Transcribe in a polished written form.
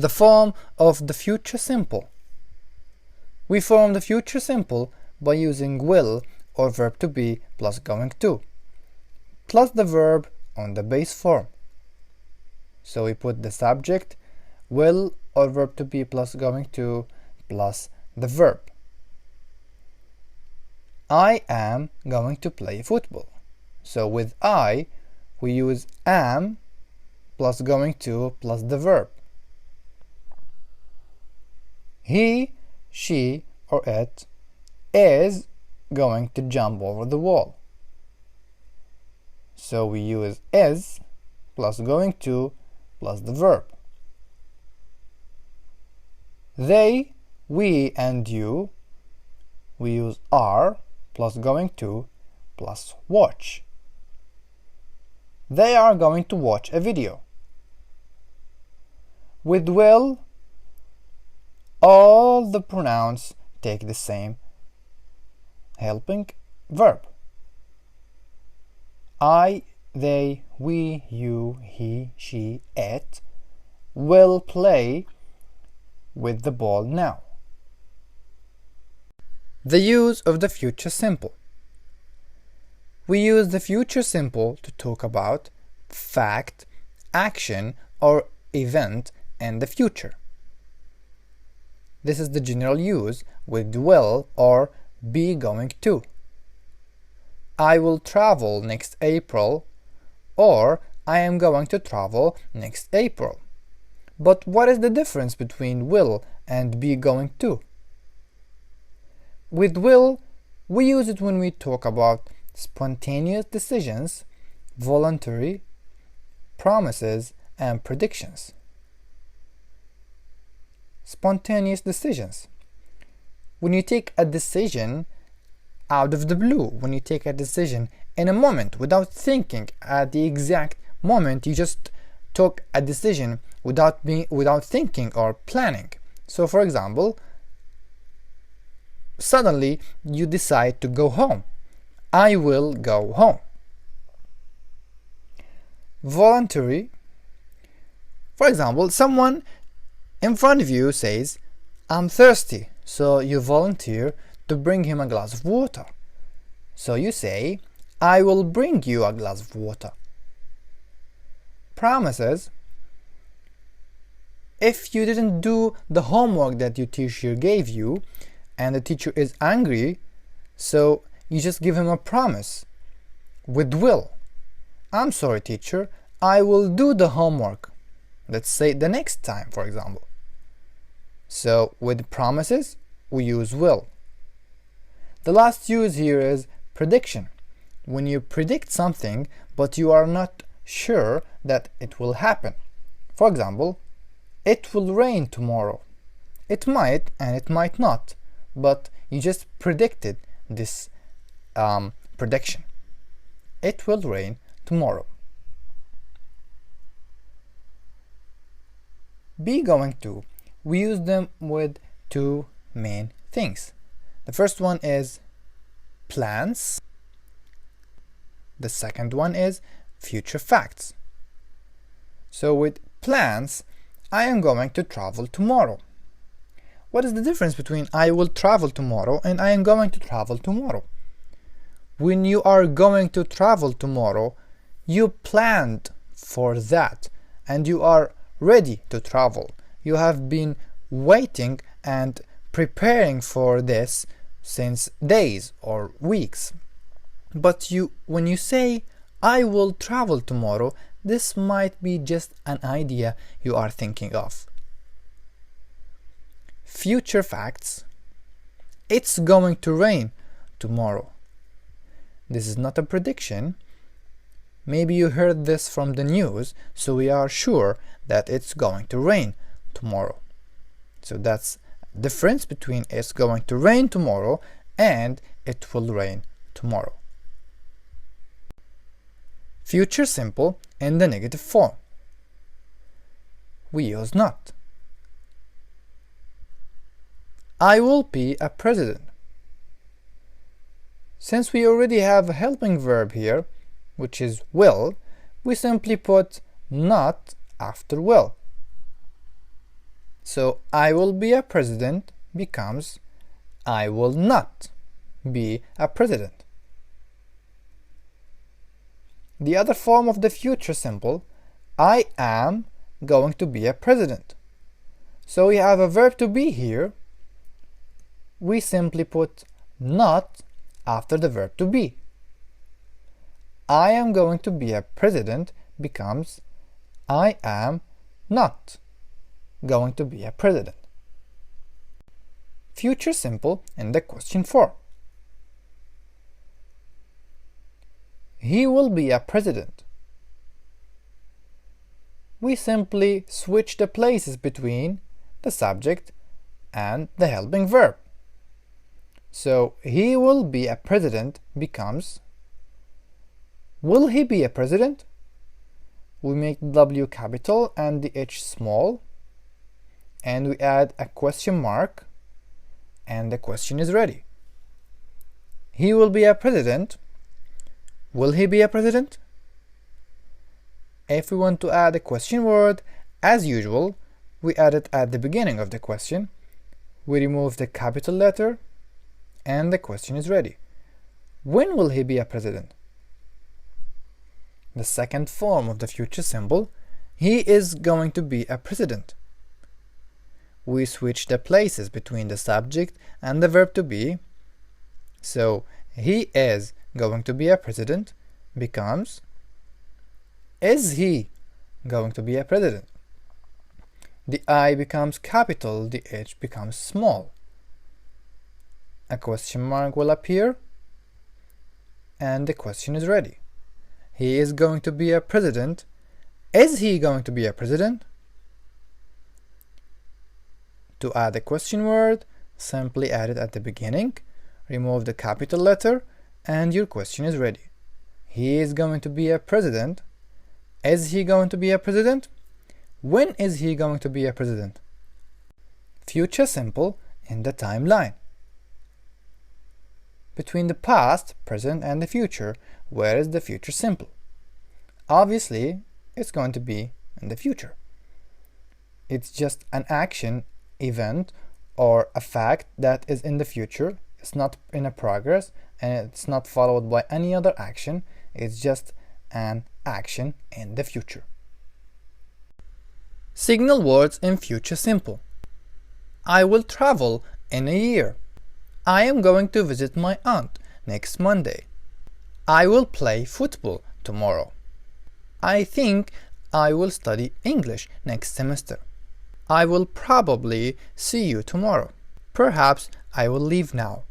the form of the future simple. We form the future simple by using will or verb to be plus going to, plus the verb on the base form. So we put the subject, will or verb to be plus going to, plus the verb. I am going to play football. So with I, we use am plus going to plus the verb. He, she, or it is going to jump over the wall. So we use is plus going to plus the verb. They, we, and you, we use are plus going to plus watch. They are going to watch a video. With will, all the pronouns take the same helping verb. I, they, we, you, he, she, it will play with the ball now. The use of the future simple. We use the future simple to talk about fact, action, or event in the future. This is the general use with will or be going to. I will travel next April, or I am going to travel next April. But what is the difference between will and be going to? With will, we use it when we talk about spontaneous decisions, voluntary, promises, and predictions. Spontaneous decisions. When you take a decision out of the blue, when you take a decision in a moment without thinking at the exact moment, you just took a decision without thinking or planning. So for example, suddenly you decide to go home. I will go home. Voluntary. For example, someone in front of you says, I'm thirsty, so you volunteer to bring him a glass of water. So you say, I will bring you a glass of water. Promises. If you didn't do the homework that your teacher gave you and the teacher is angry, so you just give him a promise with will. I'm sorry, teacher, I will do the homework. Let's say the next time, for example. So with promises, we use will. The last use here is prediction. When you predict something, but you are not sure that it will happen. For example, it will rain tomorrow. It might and it might not, but you just predicted this prediction. It will rain tomorrow. Be going to. We use them with two main things. The first one is plans. The second one is future facts. So with plans, I am going to travel tomorrow. What is the difference between I will travel tomorrow and I am going to travel tomorrow? When you are going to travel tomorrow, you planned for that and you are ready to travel. You have been waiting and preparing for this since days or weeks. But when you say I will travel tomorrow, this might be just an idea you are thinking of. Future facts. It's going to rain tomorrow. This is not a prediction. Maybe you heard this from the news, so we are sure that it's going to rain tomorrow. So that's the difference between it's going to rain tomorrow and it will rain tomorrow. Future simple in the negative form. We use not. I will be a president. Since we already have a helping verb here, which is will, we simply put not after will. So I will be a president becomes I will not be a president. The other form of the future simple, I am going to be a president. So we have a verb to be here. We simply put not after the verb to be. I am going to be a president becomes I am not going to be a president. Future simple in the question form. He will be a president. We simply switch the places between the subject and the helping verb. So he will be a president becomes will he be a president? We make the W capital and the H small, and we add a question mark, and the question is ready. He will be a president. Will he be a president? If we want to add a question word, as usual, we add it at the beginning of the question. We remove the capital letter, and the question is ready. When will he be a president? The second form of the future simple, he is going to be a president. We switch the places between the subject and the verb to be. So he is going to be a president becomes is he going to be a president? The I becomes capital, the H becomes small. A question mark will appear, and the question is ready. He is going to be a president. Is he going to be a president? To add a question word, simply add it at the beginning, remove the capital letter, and your question is ready. He is going to be a president. Is he going to be a president? When is he going to be a president? Future simple in the timeline. Between the past, present, and the future, where is the future simple? Obviously, it's going to be in the future. It's just an action, event, or a fact that is in the future. It's not in a progress, and it's not followed by any other action. It's just an action in the future. Signal words in future simple. I will travel in a year. I am going to visit my aunt next Monday. I will play football tomorrow. I think I will study English next semester. I will probably see you tomorrow. Perhaps I will leave now.